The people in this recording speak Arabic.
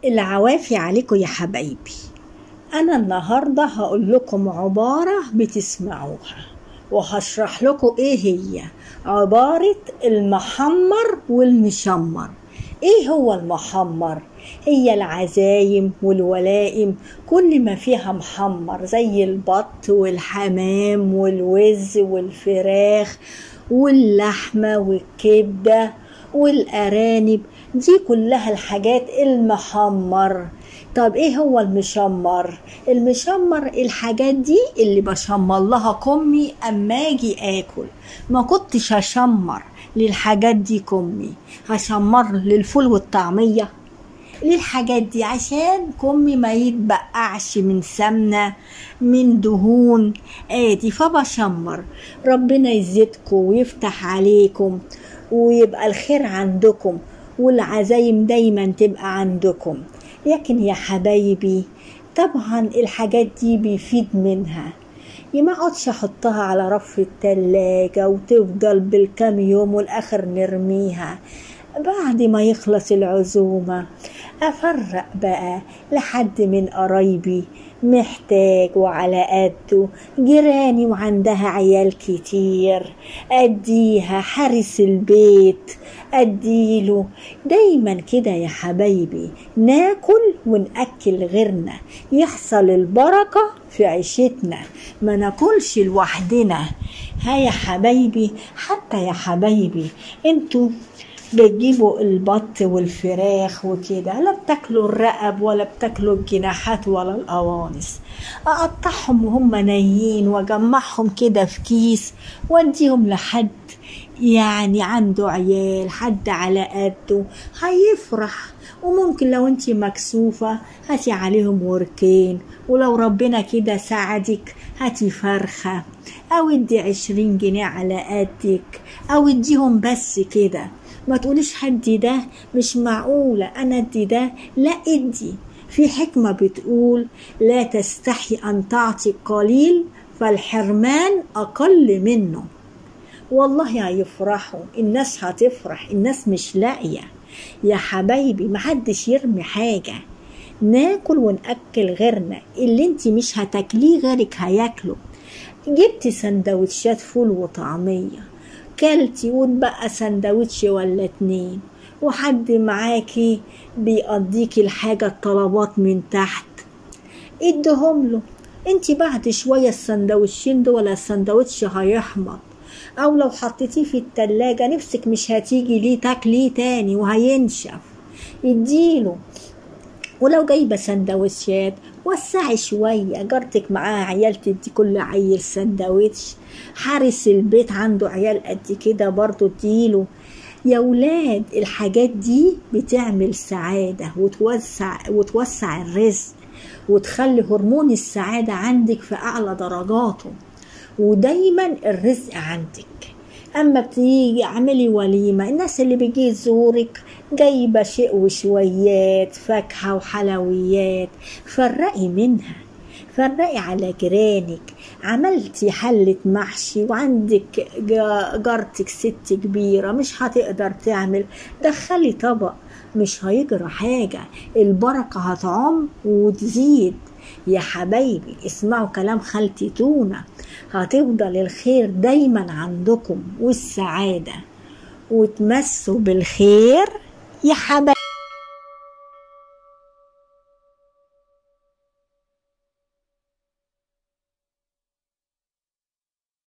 العوافي عليكم يا حبايبي. أنا النهاردة هقول لكم عبارة بتسمعوها وهشرح لكم إيه هي عبارة المحمر والمشمر. إيه هو المحمر؟ هي العزايم والولائم كل ما فيها محمر زي البط والحمام والوز والفراخ واللحمة والكبدة والأرانب، دي كلها الحاجات المحمر. طب ايه هو المشمر؟ المشمر الحاجات دي اللي بشمر لها كمي اما اجي اكل. ما كنتش هشمر للحاجات دي كمي، هشمر للفول والطعمية للحاجات دي عشان كمي ما يتبقعش من سمنة من دهون ادي، فبشمر. ربنا يزيدكم ويفتح عليكم ويبقى الخير عندكم والعزايم دايما تبقى عندكم. لكن يا حبايبي طبعا الحاجات دي بيفيد منها، ما اقعدش احطها على رف التلاجة وتفضل بالكام يوم والاخر نرميها. بعد ما يخلص العزومة افرق بقى لحد من قرايبي محتاج وعلى قده، جيراني وعندها عيال كتير اديها، حارس البيت اديله. دايما كده يا حبايبي ناكل ونأكل غيرنا، يحصل البركة في عيشتنا، ما ناكلش لوحدنا. ها يا حبايبي، حتى يا حبايبي انتوا بتجيبوا البط والفراخ وكده، لا بتاكلوا الرقب ولا بتاكلوا الجناحات ولا القوانص. اقطعهم وهم نايين واجمعهم كده في كيس واديهم لحد يعني عنده عيال، حد على قده هيفرح. وممكن لو انتي مكسوفة هاتي عليهم وركين، ولو ربنا كده ساعدك هاتي فرخة او ادي 20 جنيه على قدك، او اديهم بس كده. ما تقوليش هدي ده، مش معقولة انا ادي ده، لا ادي. في حكمة بتقول لا تستحي ان تعطي قليل فالحرمان اقل منه. والله هيفرحوا، الناس هتفرح، الناس مش لاقية يا حبايبي. محدش يرمي حاجة، ناكل ونأكل غيرنا، اللي انتي مش هتاكليه غيرك هياكله. جبتي سندوتشات فول وطعمية كلتي واتبقى سندوتش ولا 2، وحد معاكي بيقضيكي الحاجة الطلبات من تحت، ادهم له. انتي بعد شوية السندوتشين دول ولا السندوتش هيحمض، او لو حطيتيه في التلاجة نفسك مش هتيجي ليه تاكليه تاني وهينشف، اديله. ولو جايبة سندوتشات وسعي شوية، جارتك معاها عيال تدي كل عيل سندوتش، حارس البيت عنده عيال قد كده برضو اديله. يا ولاد الحاجات دي بتعمل سعادة وتوسع الرزق وتخلي هرمون السعادة عندك في أعلى درجاته، ودايما الرزق عندك. اما بتيجي اعملي وليمة، الناس اللي بيجي يزورك جايبة شيء وشويات فاكهة وحلويات، فرقي منها، فرقي على جيرانك. عملتي حلة محشي وعندك جارتك ست كبيرة مش هتقدر تعمل، دخلي طبق، مش هيجرى حاجة، البركة هتعم وتزيد. يا حبايبي اسمعوا كلام خالتي تونا، هتفضل الخير دايما عندكم والسعادة، وتمسوا بالخير يا حبايبي.